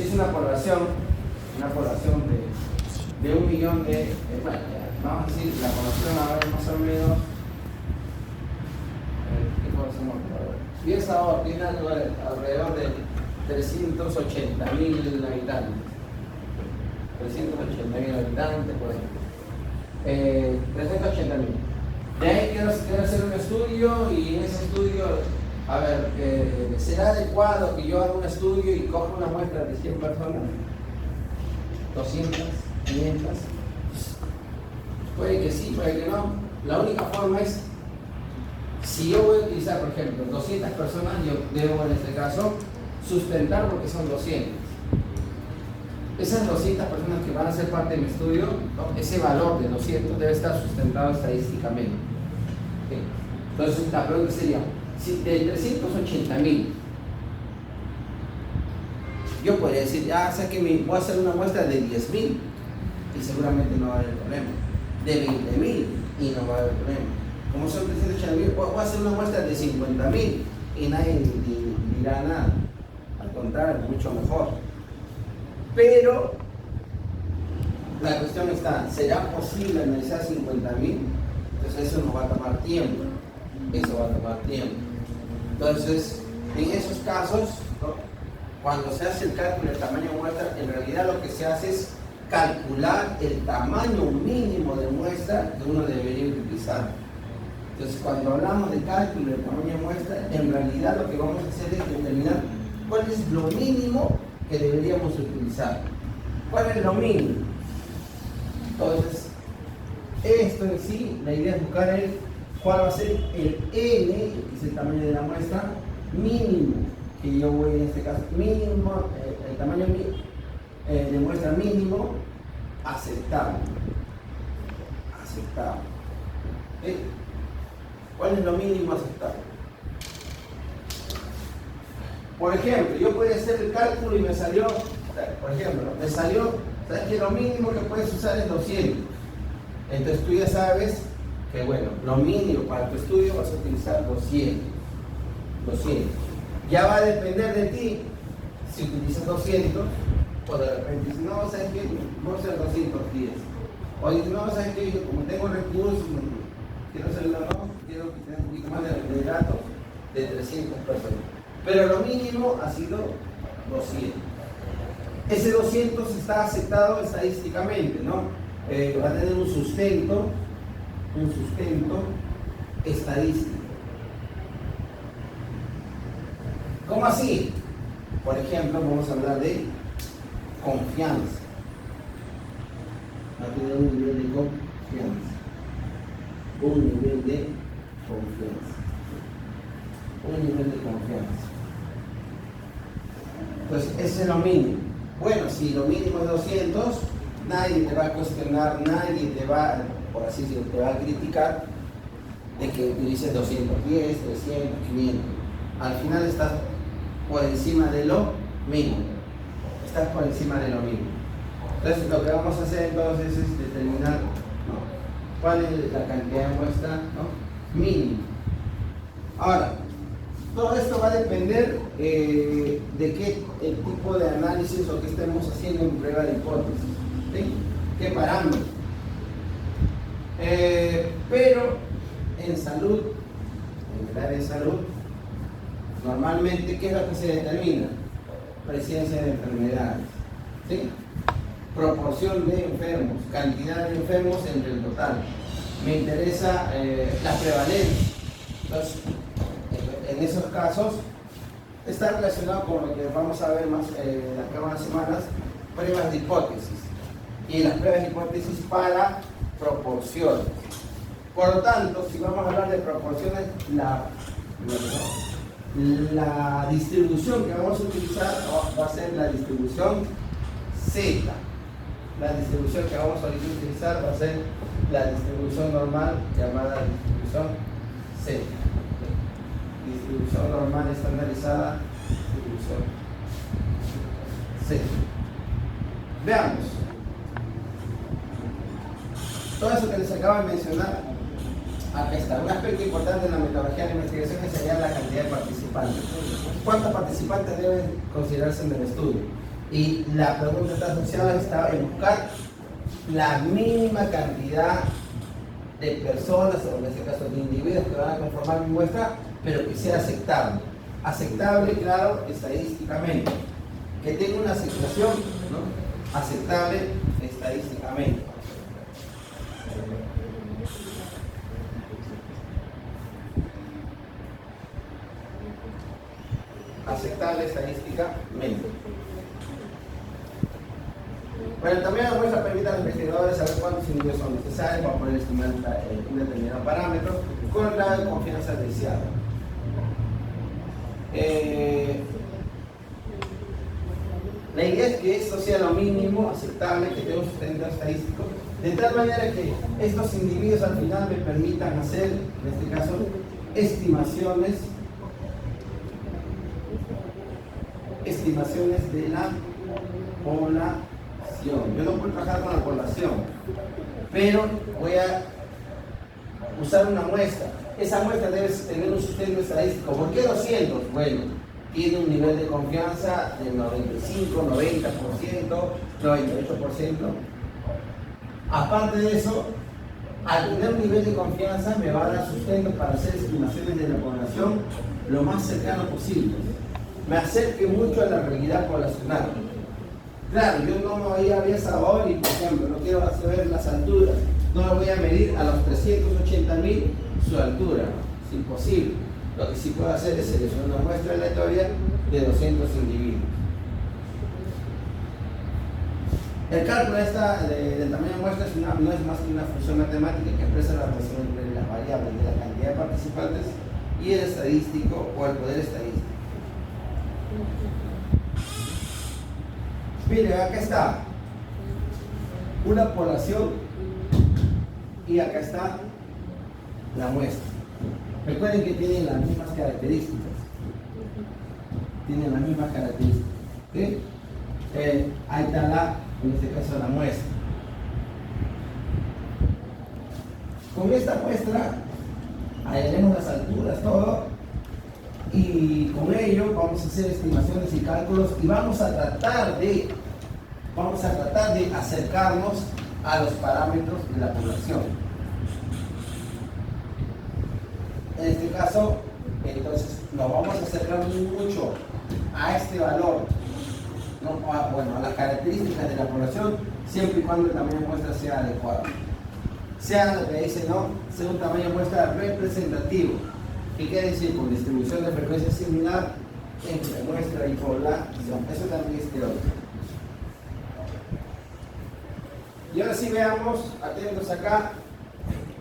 Si es una población de 1 millón de, bueno, vamos a decir, la población va a haber más o menos, ¿qué población vamos a ver? Piensa ahora, tiene alrededor de 380.000 habitantes. 380.000 habitantes, por ejemplo. 380.000. De ahí quiero hacer un estudio y en ese estudio, a ver, ¿será adecuado que yo haga un estudio y coja una muestra de 100 personas? 200, 500. Puede que sí, puede que no. La única forma es, si yo voy a utilizar, por ejemplo, 200 personas, yo debo en este caso sustentar porque son 200. Esas 200 personas que van a ser parte de mi estudio, ¿no? Ese valor de 200 debe estar sustentado estadísticamente. ¿Sí? Entonces la pregunta sería, si de 380.000, yo podría decir, sé que voy a hacer una muestra de 10.000 y seguramente no va a haber problema. De 20.000 y no va a haber problema. Como son 380.000, voy a hacer una muestra de 50.000 y nadie dirá nada. Al contrario, mucho mejor. Pero la cuestión está, ¿será posible analizar 50.000? Entonces eso nos va a tomar tiempo. Eso va a tomar tiempo. Entonces, en esos casos, ¿no? Cuando se hace el cálculo del tamaño de muestra, en realidad lo que se hace es calcular el tamaño mínimo de muestra que uno debería utilizar. Entonces, cuando hablamos de cálculo del tamaño de muestra, en realidad lo que vamos a hacer es determinar cuál es lo mínimo que deberíamos utilizar. ¿Cuál es lo mínimo? Entonces, esto en sí, la idea es buscar cuál va a ser el N, que es el tamaño de la muestra mínimo, que yo voy en este caso, mínimo, el tamaño de muestra mínimo aceptable. Aceptable. ¿Sí? ¿Cuál es lo mínimo aceptable? Por ejemplo, yo podía hacer el cálculo y me salió, ¿sabes que lo mínimo que puedes usar es 200? Entonces tú ya sabes que, bueno, lo mínimo para tu estudio vas a utilizar 200. Ya va a depender de ti si utilizas 200 o de repente dices, no, ¿sabes qué? Voy a usar 210. O dices, no, ¿sabes qué? Como tengo recursos, quiero hacerlo, no, quiero que tenga un poquito más de datos de 300 personas. Pero lo mínimo ha sido 200. Ese 200 está aceptado estadísticamente, ¿no? Va a tener un sustento estadístico. ¿Cómo así? Por ejemplo, vamos a hablar de confianza. Va a tener un nivel de confianza. Un nivel de confianza. Entonces, ese es lo mínimo. Bueno, si lo mínimo es 200, nadie te va a cuestionar, nadie te va, por así decirlo, te va a criticar de que utilices 210, 300, 500. Al final estás por encima de lo mínimo. Entonces, lo que vamos a hacer entonces es determinar, ¿no?, cuál es la cantidad de muestra, ¿no?, mínima. Ahora, todo esto va a depender de qué tipo de análisis o qué estemos haciendo en prueba de hipótesis, ¿sí? ¿Qué parámetros? Pero en salud, en el área de salud, normalmente, ¿qué es lo que se determina? Presencia de enfermedades, ¿sí? Proporción de enfermos, cantidad de enfermos entre el total. Me interesa la prevalencia. Entonces, en esos casos, está relacionado con lo que vamos a ver más las próximas semanas, pruebas de hipótesis. Y las pruebas de hipótesis para proporciones. Por lo tanto, si vamos a hablar de proporciones, la distribución que vamos a utilizar va a ser la distribución Z. La distribución que vamos a utilizar va a ser la distribución normal llamada distribución Z. Distribución normal estandarizada, distribución Z. Veamos. Todo eso que les acabo de mencionar, acá está. Un aspecto importante en la metodología de investigación es hallar la cantidad de participantes. ¿Cuántos participantes deben considerarse en el estudio? Y la pregunta está asociada en buscar la mínima cantidad de personas, o en este caso de individuos, que van a conformar mi muestra, pero que sea aceptable. Aceptable, claro, estadísticamente. Que tenga una aceptación, ¿no? Aceptable estadísticamente. Aceptable estadísticamente. Bueno, también la muestra permite a los investigadores saber cuántos individuos son necesarios para poder estimar un determinado parámetro con el grado de confianza deseado. La idea es que esto sea lo mínimo aceptable, que tenga un sustento estadístico, de tal manera que estos individuos al final me permitan hacer, en este caso, estimaciones de la población. Yo no puedo trabajar con la población, pero voy a usar una muestra. Esa muestra debe tener un sustento estadístico. ¿Por qué 200? Bueno, tiene un nivel de confianza del 95, 90%, 98%. Aparte de eso, al tener un nivel de confianza me va a dar sustento para hacer estimaciones de la población lo más cercano posible. Me acerque mucho a la realidad poblacional. Claro, yo no me voy a ver ahora y, por ejemplo, no quiero saber las alturas. No me voy a medir a los 380.000 su altura. Es imposible. Lo que sí puedo hacer es seleccionar una muestra aleatoria de 200 individuos. El cálculo del tamaño de muestra no es más que una función matemática que expresa la relación entre las variables de la cantidad de participantes y el estadístico o el poder estadístico. Miren, acá está una población y acá está la muestra. Recuerden que tienen las mismas características. Tienen las mismas características. ¿Sí? Ahí está en este caso, la muestra. Con esta muestra hallaremos las alturas, todo. Y con ello vamos a hacer estimaciones y cálculos y vamos a tratar de acercarnos a los parámetros de la población. En este caso, entonces nos vamos a acercar mucho a este valor, ¿no? A las características de la población, siempre y cuando el tamaño de muestra sea adecuado. Sea lo que dice, ¿no? Sea un tamaño de muestra representativo. ¿Qué quiere decir? Con distribución de frecuencia similar entre muestra y población. Eso también es teórico. Y ahora sí veamos, atentos acá,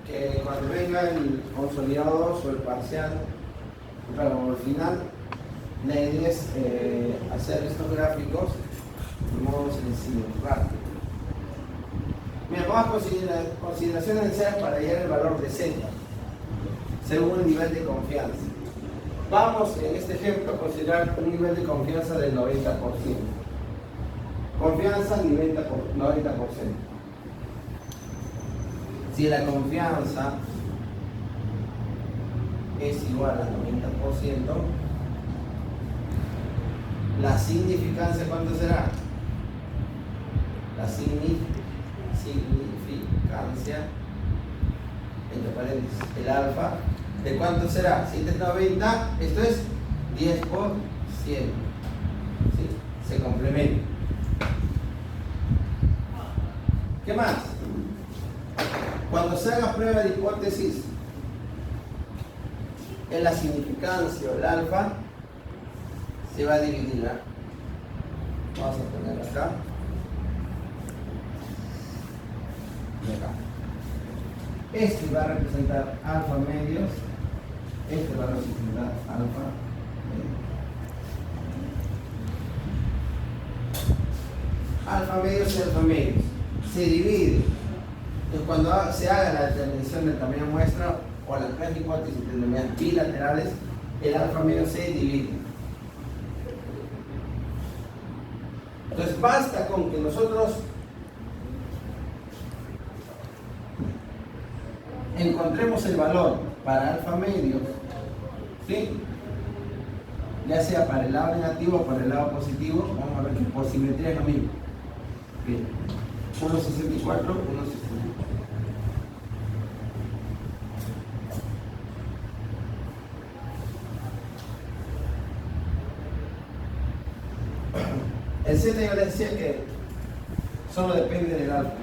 que cuando venga el consolidado o el parcial, pero al final, la idea es hacer estos gráficos de modo sencillo, rápido. Mira, vamos a consideraciones necesarias para hallar el valor de Z, según el nivel de confianza. Vamos, en este ejemplo, a considerar un nivel de confianza del 90%. Confianza 90%. Si la confianza es igual al 90%, la significancia, ¿cuánto será? La significancia, entre paréntesis, el alfa, ¿de cuánto será? Si este es 90, esto es 10%. ¿Sí? Se complementa. ¿Qué más? Cuando se haga prueba de hipótesis, en la significancia o el alfa se va a dividir. Vamos a poner acá y acá. Este va a representar alfa medios, este va a representar alfa medios. Alfa medios y alfa medios se divide. Entonces, cuando se haga la determinación del tamaño de muestra o las pruebas de hipótesis determinadas bilaterales, el alfa medio se divide. Entonces basta con que nosotros encontremos el valor para alfa medios, ¿sí? ya sea para el lado negativo o para el lado positivo. Vamos a ver que por simetría es lo mismo. Bien, 1,64, 1,64. El Z yo les decía que solo depende del alfa.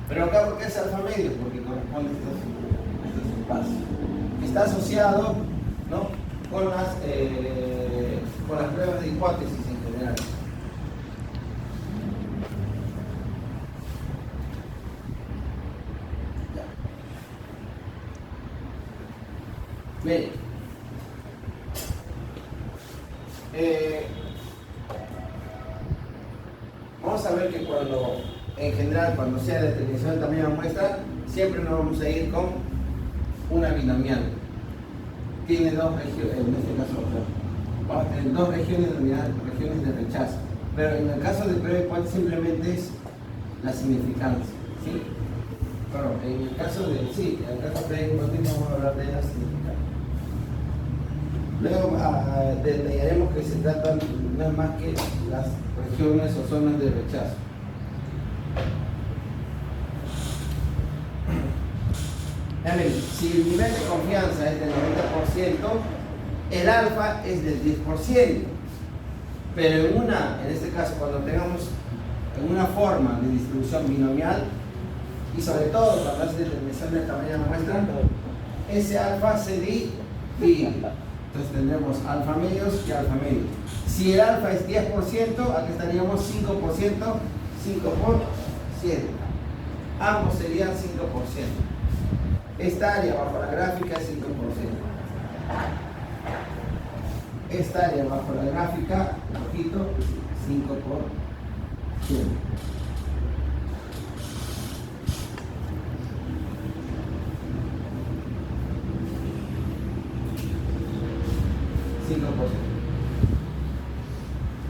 Pero acá, ¿por qué es alfa medio? Porque corresponde a este espacio. Está asociado, ¿no?, con las pruebas de hipótesis en general. Ya. Bien. Vamos a ver que en general, cuando sea determinación del tamaño de la muestra, siempre nos vamos a ir con una binomial. Tiene dos regiones, en este caso, vamos a tener dos regiones denominadas regiones de rechazo. Pero en el caso de prueba hipótesis simplemente es la significancia, ¿sí? Pero en el caso de prueba hipótesis vamos a hablar de la significancia. Luego detallaremos que se trata no es más que las regiones o zonas de rechazo. Si el nivel de confianza es del 90%, el alfa es del 10%. Pero en este caso, cuando tengamos en una forma de distribución binomial, y sobre todo cuando hace determinación del tamaño de la muestra, ese alfa se divide. Entonces tendremos alfa medios y alfa medios. Si el alfa es 10%, aquí estaríamos 5%, 5 por 100. Ambos serían 5%. Esta área bajo la gráfica es 5%. Esta área bajo la gráfica, un poquito, 5 por 100.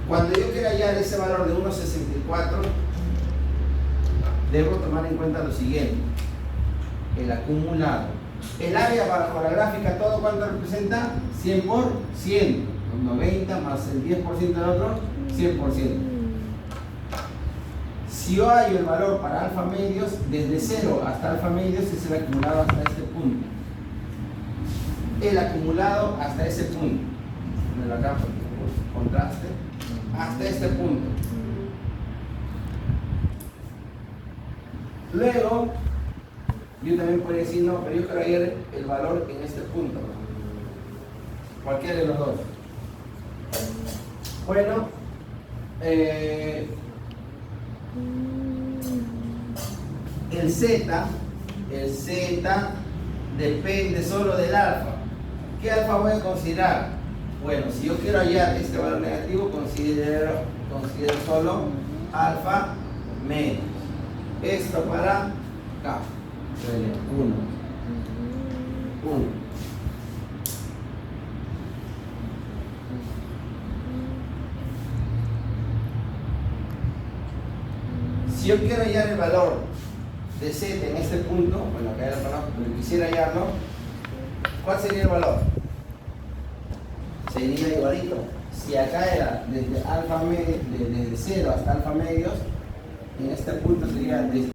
Cuando yo quiera hallar ese valor de 1,64, debo tomar en cuenta lo siguiente: el acumulado. El área bajo la gráfica, ¿todo cuánto representa? 100 por 100. 90 más el 10% del otro, 100%. Si yo hallo el valor para alfa medios, desde 0 hasta alfa medios es el acumulado hasta este punto. El acumulado hasta ese punto. Me lo acá por contraste. Hasta este punto. Luego, yo también podría decir, no, pero yo quiero hallar el valor en este punto. Cualquiera de los dos. Bueno, el Z depende solo del alfa. ¿Qué alfa voy a considerar? Bueno, si yo quiero hallar este valor negativo, considero solo alfa menos. Esto para acá sería 1. Si yo quiero hallar el valor de Z en este punto, bueno, acá ya lo conozco, pero quisiera hallarlo, ¿cuál sería el valor? Sería igualito. Si acá era desde alfa medio, desde 0 hasta alfa medios, en este punto sería desde